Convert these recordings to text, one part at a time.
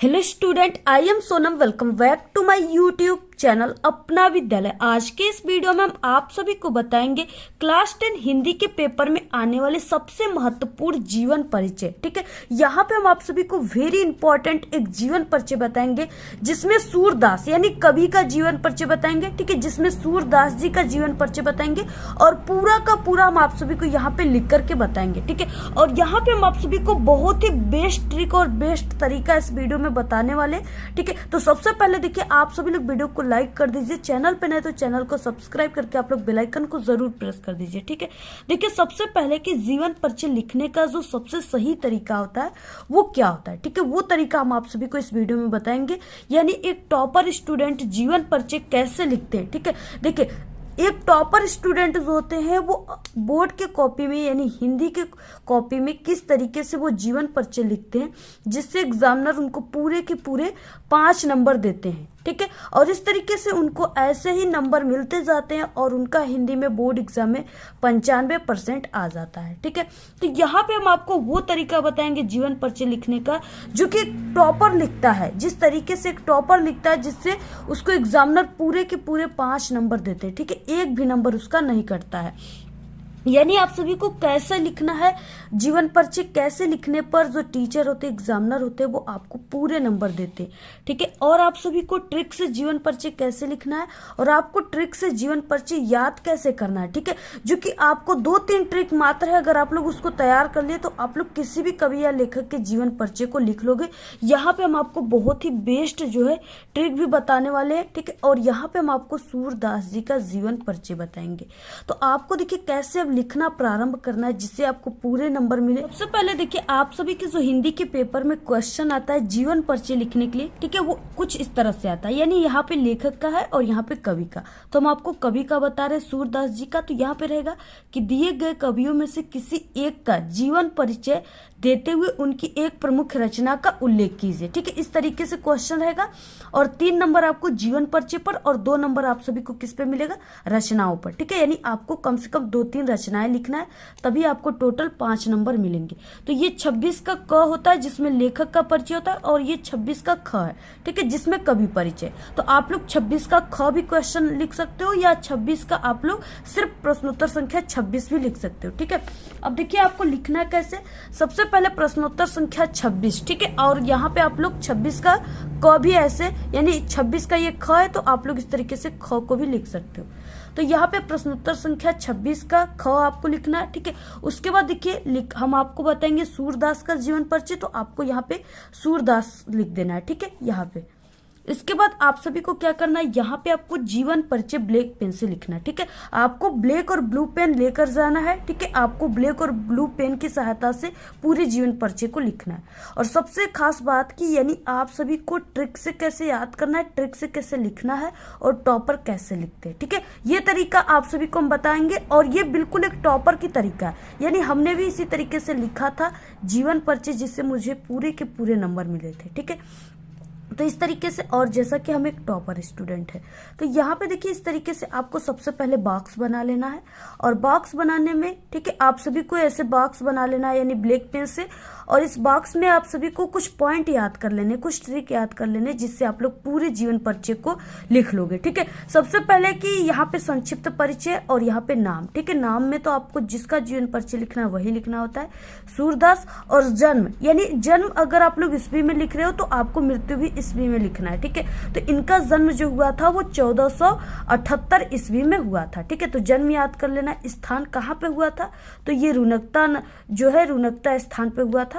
Hello student, I am Sonam. Welcome back to my YouTube channel Apna Vidyalaya. आज के इस video में हम आप सभी को बताएंगे क्लास 10 हिंदी के पेपर में आने वाले सबसे महत्वपूर्ण जीवन परिचय। ठीक है, यहाँ पे हम आप सभी को वेरी इंपॉर्टेंट एक जीवन परिचय बताएंगे जिसमें सूरदास यानी कवि का जीवन परिचय बताएंगे। ठीक है, जिसमें सूरदास जी का जीवन परिचय बताएंगे और पूरा का पूरा हम आप सभी को यहाँ पे लिख करके बताएंगे। ठीक है, और यहाँ पे हम आप सभी को बहुत ही बेस्ट ट्रिक और बेस्ट तरीका इस वीडियो में बताने वाले। ठीक है, तो सबसे पहले देखिए, आप सभी लोग वीडियो को लाइक कर दीजिए, चैनल पे नए तो चैनल को सब्सक्राइब करके आप लोग बेल आइकन को जरूर प्रेस कर दीजिए। ठीक है, देखिए सबसे पहले कि जीवन परिचय लिखने का जो सबसे सही तरीका होता है वो क्या होता है। ठीक है, वो तरीका हम आप सभी को इस वीडियो में बताएंगे, यानी एक टॉपर स्टूडेंट जीवन परिचय कैसे लिखते हैं। ठीक है, देखिए एक टॉपर स्टूडेंट जो होते हैं वो बोर्ड के कॉपी में यानी हिंदी के कॉपी में किस तरीके से वो जीवन परिचय लिखते हैं जिससे एग्जामिनर उनको पूरे के पूरे 5 नंबर देते हैं। ठीक है, और इस तरीके से उनको ऐसे ही नंबर मिलते जाते हैं और उनका हिंदी में बोर्ड एग्जाम में 95% आ जाता है। ठीक है, तो यहाँ पे हम आपको वो तरीका बताएंगे जीवन परिचय लिखने का जो कि टॉपर लिखता है, जिस तरीके से एक टॉपर लिखता है जिससे उसको एग्जामिनर पूरे के पूरे 5 नंबर देते हैं। ठीक है, एक भी नंबर उसका नहीं कटता है। यानी आप सभी को कैसे लिखना है जीवन परिचय, कैसे लिखने पर जो टीचर होते एग्जामिनर होते हैं वो आपको पूरे नंबर देते हैं। ठीक है, और आप सभी को ट्रिक से जीवन परिचय कैसे लिखना है और आपको ट्रिक से जीवन परिचय याद कैसे करना है। ठीक है, जो कि आपको 2-3 ट्रिक मात्र है, अगर आप लोग उसको तैयार कर लिए तो आप लोग किसी भी कवि या लेखक के जीवन परिचय को लिख लोगे। यहाँ पे हम आपको बहुत ही बेस्ट जो है ट्रिक भी बताने वाले हैं। ठीक है, और यहाँ पे हम आपको सूरदास जी का जीवन परिचय बताएंगे। तो आपको देखिए कैसे लिखना प्रारंभ करना है जिससे आपको पूरे नंबर मिले। सबसे पहले देखिए, आप सभी के जो हिंदी के पेपर में क्वेश्चन आता है जीवन परिचय लिखने के लिए, ठीक है, वो कुछ इस तरह से आता है। यानी यहाँ पे लेखक का है और यहाँ पे कवि का। तो हम आपको कवि का बता रहे सूरदास जी का, तो यहाँ पे रहेगा कि दिए गए कवियों में से किसी एक का जीवन परिचय देते हुए उनकी एक प्रमुख रचना का उल्लेख कीजिए। ठीक है, इस तरीके से क्वेश्चन रहेगा और 3 नंबर आपको जीवन परिचय पर और 2 नंबर आप सभी को किस पे मिलेगा, रचनाओं पर। ठीक है, यानी आपको कम से कम 2-3 रचनाएं लिखना है, तभी आपको टोटल 5 नंबर मिलेंगे। तो ये 26 का क होता है जिसमें लेखक का परिचय होता है और ये 26 का ख है। ठीक है, जिसमें कवि परिचय। तो आप लोग 26 का ख भी क्वेश्चन लिख सकते हो या 26 का आप लोग सिर्फ प्रश्नोत्तर संख्या 26 भी लिख सकते हो। ठीक है, अब देखिए आपको लिखना है कैसे। सबसे पहले प्रश्नोत्तर संख्या 26। ठीक है, और यहाँ पे आप लोग 26 का क भी ऐसे, यानी 26 का ये ख है तो आप लोग इस तरीके से ख को भी लिख सकते हो। तो यहाँ पे प्रश्नोत्तर संख्या 26 का ख आपको लिखना है। ठीक है, उसके बाद देखिए हम आपको बताएंगे सूरदास का जीवन परिचय, तो आपको यहाँ पे सूरदास लिख देना है। ठीक है, यहाँ पे इसके बाद आप सभी को क्या करना है, यहाँ पे आपको जीवन परिचय ब्लैक पेन से लिखना है। ठीक है, आपको ब्लैक और ब्लू पेन लेकर जाना है। ठीक है, आपको ब्लैक और ब्लू पेन की सहायता से पूरे जीवन परिचय को लिखना है। और सबसे खास बात की, यानी आप सभी को ट्रिक से कैसे याद करना है, ट्रिक से कैसे लिखना है और टॉपर कैसे लिखते हैं। ठीक है, ये तरीका आप सभी को हम बताएंगे और ये बिल्कुल एक टॉपर की तरीका है। यानी हमने भी इसी तरीके से लिखा था जीवन परिचय जिससे मुझे पूरे के पूरे नंबर मिले थे। ठीक है, तो इस तरीके से, और जैसा कि हम एक टॉपर स्टूडेंट है तो यहाँ पे देखिए इस तरीके से आपको सबसे पहले बॉक्स बना लेना है। और बॉक्स बनाने में, ठीक है, आप सभी को ऐसे बॉक्स बना लेना है यानी ब्लैक पेन से। और इस बॉक्स में आप सभी को कुछ पॉइंट याद कर लेने, कुछ ट्रिक याद कर लेने जिससे आप लोग पूरे जीवन परिचय को लिख लोगे। ठीक है, सबसे पहले कि यहाँ पे संक्षिप्त परिचय और यहाँ पे नाम। ठीक है, नाम में तो आपको जिसका जीवन परिचय लिखना है वही लिखना होता है, सूरदास। और जन्म, यानी जन्म अगर आप लोग ईस्वी में लिख रहे हो तो आपको मृत्यु भी ईस्वी में लिखना है। ठीक है, तो इनका जन्म जो हुआ था वो 1478 ईस्वी में हुआ था। ठीक है, तो जन्म याद कर लेना। स्थान कहाँ पे हुआ था, तो ये रुनकता जो है रुनकता स्थान पे हुआ था।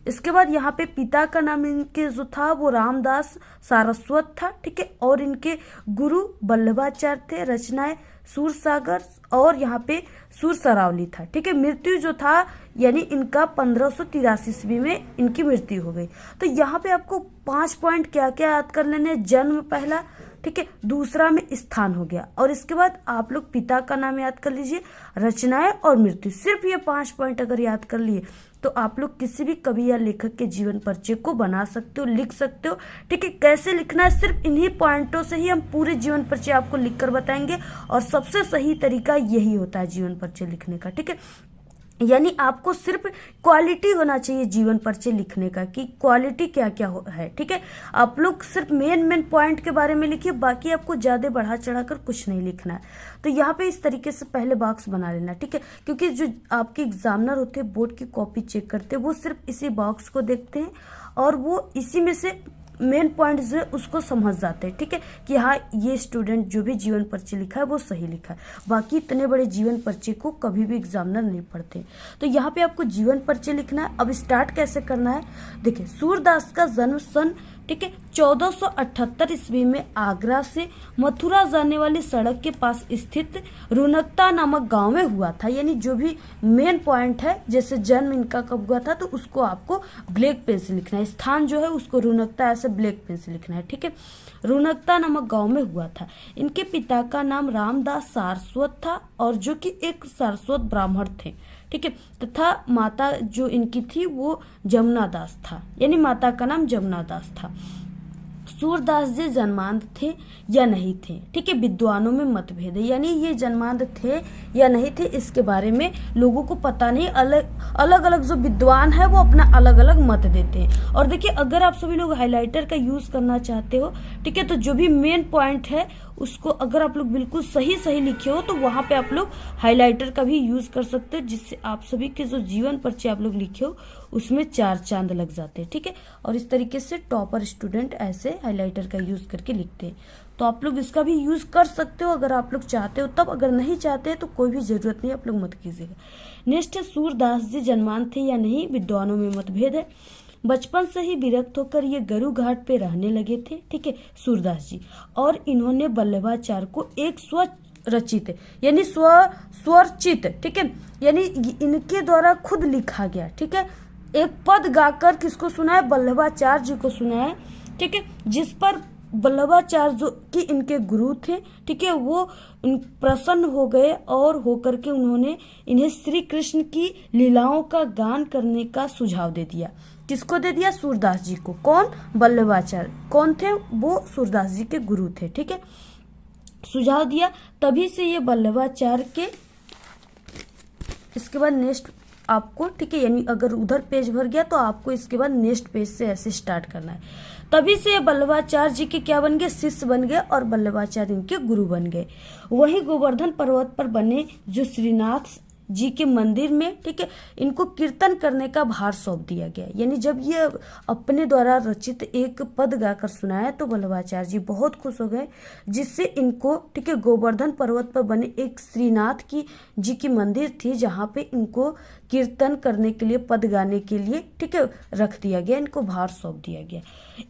इसके बाद यहाँ पे पिता का नाम इनके जो था वो रामदास सारस्वत था। ठीक है, और इनके गुरु वल्लभाचार्य थे। रचनाएं सूरसागर और यहाँ पे सूर सरावली था। ठीक है, मृत्यु जो था यानी इनका 1583 ईस्वी में इनकी मृत्यु हो गई। तो यहाँ पे आपको 5 पॉइंट क्या क्या याद कर लेने, जन्म पहला, ठीक है, दूसरा में स्थान हो गया, और इसके बाद आप लोग पिता का नाम याद कर लीजिए, रचनाएं और मृत्यु। सिर्फ ये 5 पॉइंट अगर याद कर लिए तो आप लोग किसी भी कवि या लेखक के जीवन परिचय को बना सकते हो, लिख सकते हो। ठीक है, कैसे लिखना है सिर्फ इन्हीं पॉइंटों से ही हम पूरे जीवन परिचय आपको लिखकर बताएंगे और सबसे सही तरीका यही होता है जीवन परिचय लिखने का। ठीक है, यानी आपको सिर्फ क्वालिटी होना चाहिए जीवन परिचय लिखने का, कि क्वालिटी क्या क्या है। ठीक है, आप लोग सिर्फ मेन पॉइंट के बारे में लिखिए, बाकी आपको ज्यादा बढ़ा चढ़ाकर कुछ नहीं लिखना है। तो यहाँ पे इस तरीके से पहले बॉक्स बना लेना। ठीक है, क्योंकि जो आपके एग्जामिनर होते हैं बोर्ड की कॉपी चेक करते हैं, वो सिर्फ इसी बॉक्स को देखते हैं और वो इसी में से मेन पॉइंट जो है उसको समझ जाते हैं। ठीक है, कि हाँ ये स्टूडेंट जो भी जीवन परिचय लिखा है वो सही लिखा है। बाकी इतने बड़े जीवन परिचय को कभी भी एग्जामिनर नहीं पढ़ते। तो यहाँ पे आपको जीवन परिचय लिखना है। अब स्टार्ट कैसे करना है, देखिए सूरदास का जन्म सन 1478 ईस्वी में आगरा से मथुरा जाने वाली सड़क के पास स्थित रुनकता नामक गांव में हुआ था। यानी जो भी मेन पॉइंट है, जैसे जन्म इनका कब हुआ था तो उसको आपको ब्लैक पेन से लिखना है। स्थान जो है उसको रुनकता ऐसे ब्लैक पेन से लिखना है। ठीक है, रुनकता नामक गांव में हुआ था। इनके पिता का नाम रामदास सारस्वत था और जो कि एक सारस्वत ब्राह्मण थे। ठीक है, तथा माता जो इनकी थी वो जमुना दास था, यानी माता का नाम जमुना दास था। सूरदास जी जन्मांध थे या नहीं थे, ठीक है, विद्वानों में मतभेद है, यानी ये जन्मांध थे या नहीं थे इसके बारे में लोगों को पता नहीं। अलग अलग जो विद्वान है वो अपना अलग अलग मत देते हैं। और देखिए अगर आप सभी लोग हाइलाइटर का यूज करना चाहते हो, ठीक है, तो जो भी मेन पॉइंट है उसको अगर आप लोग बिल्कुल सही लिखे हो तो वहां पे आप लोग हाइलाइटर का भी यूज कर सकते हो, जिससे आप सभी के जो जीवन परिचय आप लोग लिखे हो उसमें 4 चांद लग जाते हैं। ठीक है, और इस तरीके से टॉपर स्टूडेंट ऐसे हाइलाइटर का यूज करके लिखते हैं। तो आप लोग इसका भी यूज कर सकते हो अगर आप लोग चाहते हो तब, अगर नहीं चाहते हैं तो कोई भी जरूरत नहीं, आप लोग मत कीजिएगा। नेक्स्ट है सूरदास जी जन्मान थे या नहीं, विद्वानों में मतभेद है। बचपन से ही विरक्त होकर ये गरु घाट पे रहने लगे थे। ठीक है, सूरदास जी, और इन्होंने वल्लभाचार्य को एक स्वरचित यानी स्वरचित, ठीक है, यानी इनके द्वारा खुद लिखा गया, ठीक है, एक पद गाकर किसको सुना है, वल्लभाचार्य जी को सुना है। ठीक है, जिस पर वल्लभाचार्य जो कि इनके गुरु थे, ठीक है, वो प्रसन्न हो गए और होकर के उन्होंने इन्हें श्री कृष्ण की लीलाओं का गान करने का सुझाव दे दिया। किसको दे दिया, सूरदास जी को। कौन, वल्लभाचार्य कौन थे, वो सूरदास जी के गुरु थे। ठीक है, सुझाव दिया, तभी से ये वल्लभाचार्य के, इसके बाद नेक्स्ट आपको, ठीक है, यानी अगर उधर पेज भर गया तो आपको इसके बाद नेक्स्ट पेज से ऐसे स्टार्ट करना है। तभी से वल्लभाचार्य जी के क्या बन गए, शिष्य बन गए और वल्लभाचार्य इनके गुरु बन गए। वही गोवर्धन पर्वत पर बने जो श्रीनाथ जी के मंदिर में, ठीक है, इनको कीर्तन करने का भार सौंप दिया गया। यानी जब ये अपने द्वारा रचित एक पद गाकर सुनाया तो वल्लभाचार्य जी बहुत खुश हो गए, जिससे इनको, ठीक है, गोवर्धन पर्वत पर बने एक श्रीनाथ की जी की मंदिर थी जहाँ पे इनको कीर्तन करने के लिए, पद गाने के लिए, ठीक है, रख दिया गया, इनको भार सौंप दिया गया।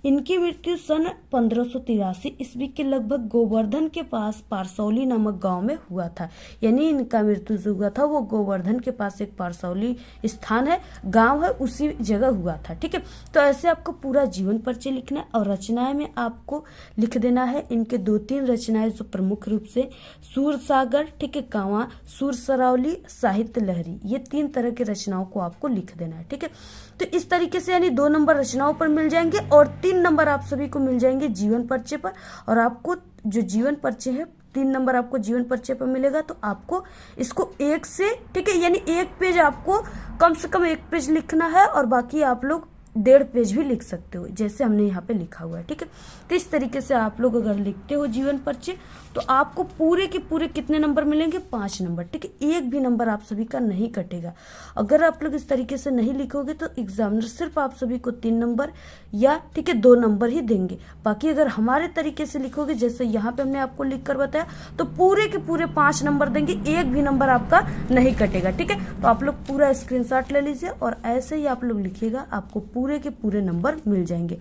इनकी मृत्यु सन 1583 ईस्वी के लगभग गोवर्धन के पास पारसौली नामक गांव में हुआ था। यानी इनका मृत्यु जो हुआ था वो गोवर्धन के पास एक पारसौली स्थान है, गांव है, उसी जगह हुआ था। ठीक है, तो ऐसे आपको पूरा जीवन परिचय लिखना है और रचनाएं में आपको लिख देना है इनके 2-3 रचनाएं जो प्रमुख रूप से सूर सागर, ठीक है, कांवा, सूर सरावली, साहित्य लहरी, ये 3 तरह की रचनाओं को आपको लिख देना है। ठीक है, तो इस तरीके से यानी 2 नंबर रचनाओं पर मिल जाएंगे और 3 नंबर आप सभी को मिल जाएंगे जीवन परिचय पर। और आपको जो जीवन परिचय है 3 नंबर आपको जीवन परिचय पर मिलेगा, तो आपको इसको 1 से, ठीक है, यानी 1 पेज आपको कम से कम 1 पेज लिखना है और बाकी आप लोग 1.5 पेज भी लिख सकते हो, जैसे हमने यहाँ पे लिखा हुआ है। ठीक है, तो इस तरीके से आप लोग अगर लिखते हो जीवन परिचय तो आपको पूरे के पूरे कितने नंबर मिलेंगे, 5 नंबर। ठीक है, 1 भी नंबर आप सभी का नहीं कटेगा। अगर आप लोग इस तरीके से नहीं लिखोगे तो एग्जामिनर सिर्फ आप सभी को 3 नंबर या, ठीक है, 2 नंबर ही देंगे। बाकी अगर हमारे तरीके से लिखोगे, जैसे यहाँ पे हमने आपको लिख कर बताया, तो पूरे के पूरे 5 नंबर देंगे, 1 भी नंबर आपका नहीं कटेगा। ठीक है, तो आप लोग पूरा स्क्रीनशॉट ले लीजिए और ऐसे ही आप लोग लिखिएगा, आपको पूरे के पूरे नंबर मिल जाएंगे।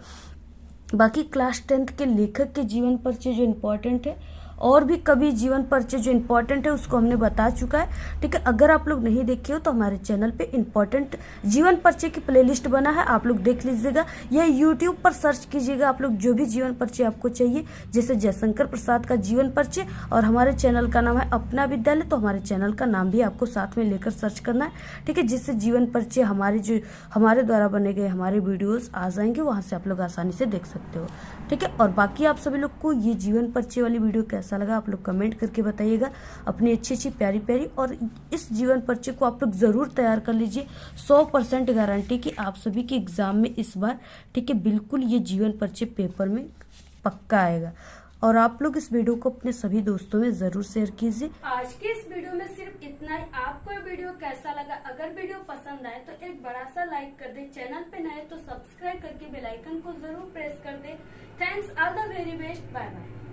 बाकी क्लास 10th के लेखक के जीवन परिचय जो इम्पोर्टेंट है और भी कभी जीवन परिचय जो इम्पोर्टेंट है उसको हमने बता चुका है। ठीक है, अगर आप लोग नहीं देखे हो तो हमारे चैनल पे इम्पोर्टेंट जीवन परिचय की प्लेलिस्ट बना है, आप लोग देख लीजिएगा या यूट्यूब पर सर्च कीजिएगा आप लोग जो भी जीवन परिचय आपको चाहिए, जैसे जयशंकर प्रसाद का जीवन परिचय और हमारे चैनल का नाम है अपना विद्यालय, तो हमारे चैनल का नाम भी आपको साथ में लेकर सर्च करना है। ठीक है, जिससे जीवन परिचय हमारे द्वारा बने गए हमारे वीडियोज आ जाएंगे, वहाँ से आप लोग आसानी से देख सकते हो। ठीक है, और बाकी आप सभी लोग को ये जीवन परिचय वाली वीडियो कैसे कैसा लगा आप लोग कमेंट करके बताइएगा। अपनी अच्छी अच्छी प्यारी प्यारी और इस जीवन परिचय को आप लोग जरूर तैयार कर लीजिए। 100% गारंटी कि आप सभी के एग्जाम में इस बार ठीक है बिल्कुल ये जीवन परिचय पेपर में पक्का आएगा। और आप लोग इस वीडियो को अपने सभी दोस्तों में जरूर शेयर कीजिए। आज के इस वीडियो में सिर्फ इतना ही। आपको वीडियो कैसा लगा? अगर वीडियो पसंद आए तो एक बड़ा सा लाइक कर दे, चैनल पे नए तो सब्सक्राइब करके बेल आइकन को जरूर प्रेस कर दे। Thanks, all the very best, bye bye.